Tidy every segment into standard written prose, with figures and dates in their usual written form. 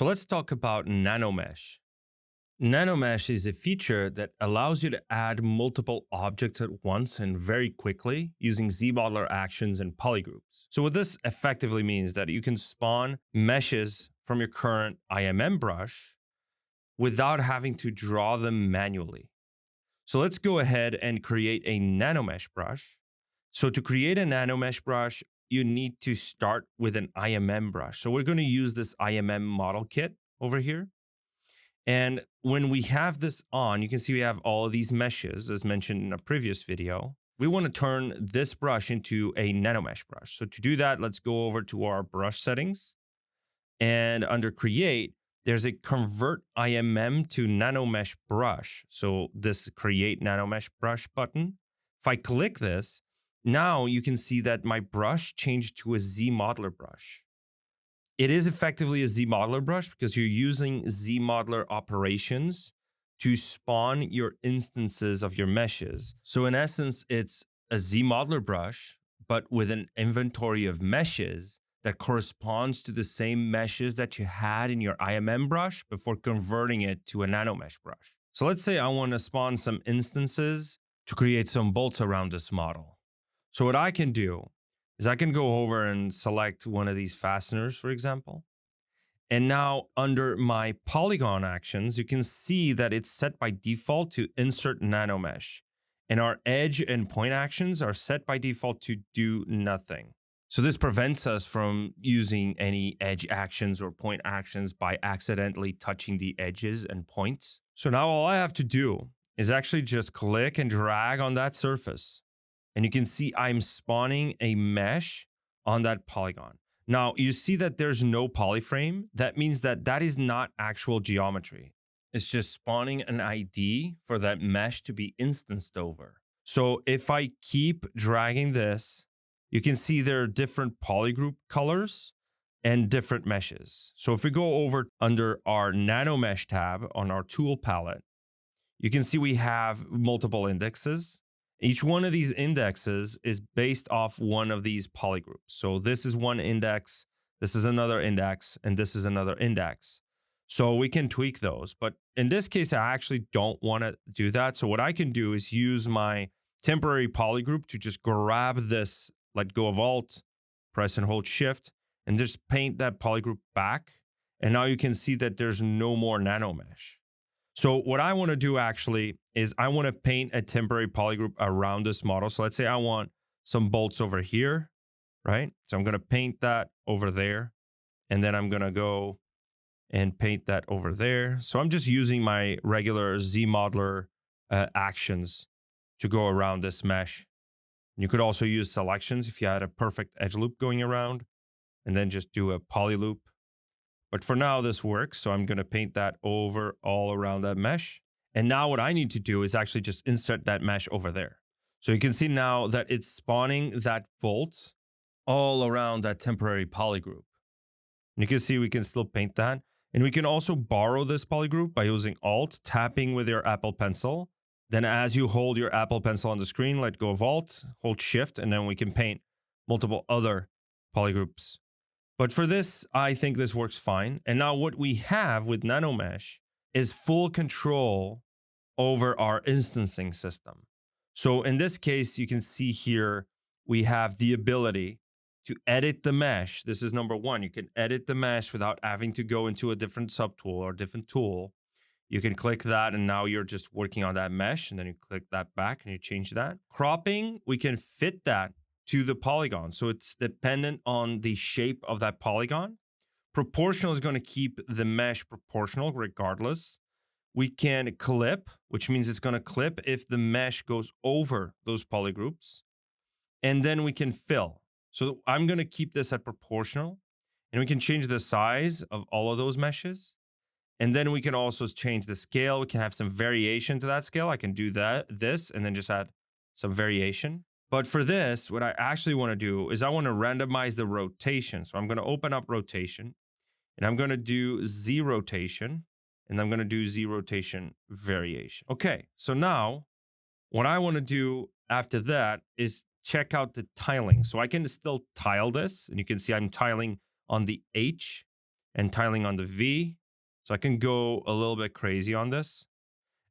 So let's talk about NanoMesh. NanoMesh is a feature that allows you to add multiple objects at once and very quickly using ZModeler actions and polygroups. So what this effectively means that you can spawn meshes from your current IMM brush without having to draw them manually. So let's go ahead and create a NanoMesh brush. So to create a NanoMesh brush, you need to start with an IMM brush. So we're going to use this IMM model kit over here. And when we have this on, you can see we have all of these meshes as mentioned in a previous video. We want to turn this brush into a NanoMesh brush. So to do that, let's go over to our brush settings. And under create, there's a convert IMM to NanoMesh brush. So this create NanoMesh brush button. If I click this, now you can see that my brush changed to a ZModeler brush. It is effectively a ZModeler brush because you're using ZModeler operations to spawn your instances of your meshes. So in essence, it's a ZModeler brush, but with an inventory of meshes that corresponds to the same meshes that you had in your IMM brush before converting it to a NanoMesh brush. So let's say I want to spawn some instances to create some bolts around this model. So what I can do is I can go over and select one of these fasteners, for example. And now under my polygon actions, you can see that it's set by default to insert NanoMesh. And our edge and point actions are set by default to do nothing. So this prevents us from using any edge actions or point actions by accidentally touching the edges and points. So now all I have to do is actually just click and drag on that surface. And you can see I'm spawning a mesh on that polygon. Now you see that there's no polyframe. That means that that is not actual geometry. It's just spawning an ID for that mesh to be instanced over. So if I keep dragging this, you can see there are different polygroup colors and different meshes. So if we go over under our NanoMesh tab on our tool palette, you can see we have multiple indexes. Each one of these indexes is based off one of these polygroups. So this is one index, this is another index, and this is another index. So we can tweak those. But in this case, I actually don't want to do that. So what I can do is use my temporary polygroup to just grab this, let go of Alt, press and hold Shift, and just paint that polygroup back. And now you can see that there's no more NanoMesh. So what I want to do actually is I want to paint a temporary polygroup around this model. So let's say I want some bolts over here, right? So I'm going to paint that over there. And then I'm going to go and paint that over there. So I'm just using my regular ZModeler actions to go around this mesh. You could also use selections if you had a perfect edge loop going around and then just do a poly loop. But for now, this works. So I'm going to paint that over all around that mesh. And now what I need to do is actually just insert that mesh over there. So you can see now that it's spawning that bolt all around that temporary polygroup. And you can see we can still paint that. And we can also borrow this polygroup by using Alt, tapping with your Apple Pencil. Then as you hold your Apple Pencil on the screen, let go of Alt, hold Shift, and then we can paint multiple other polygroups. But for this, I think this works fine. And now what we have with NanoMesh is full control over our instancing system. So in this case, you can see here, we have the ability to edit the mesh. This is number one. You can edit the mesh without having to go into a different subtool or different tool. You can click that and now you're just working on that mesh, and then you click that back and you change that. Cropping, we can fit that to the polygon. So it's dependent on the shape of that polygon. Proportional is going to keep the mesh proportional regardless. We can clip, which means it's going to clip if the mesh goes over those polygroups. And then we can fill. So I'm going to keep this at proportional, and we can change the size of all of those meshes. And then we can also change the scale. We can have some variation to that scale. I can do this, and then just add some variation. But for this, what I actually want to do is I want to randomize the rotation. So I'm going to open up rotation, and I'm going to do Z rotation, and I'm going to do Z rotation variation. Okay, so now what I want to do after that is check out the tiling. So I can still tile this, and you can see I'm tiling on the H. and tiling on the V. So I can go a little bit crazy on this.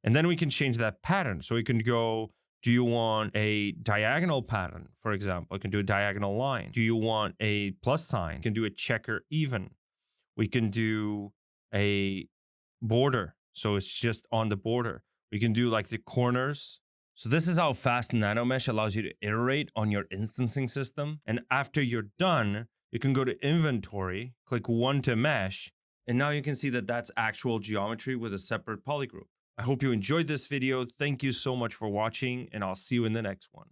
And then we can change that pattern. So we can go, do you want a diagonal pattern, for example? I can do a diagonal line. Do you want a plus sign? We can do a checker even. We can do a border. So it's just on the border. We can do like the corners. So this is how fast NanoMesh allows you to iterate on your instancing system. And after you're done, you can go to inventory, click one to mesh, and now you can see that that's actual geometry with a separate polygroup. I hope you enjoyed this video. Thank you so much for watching, and I'll see you in the next one.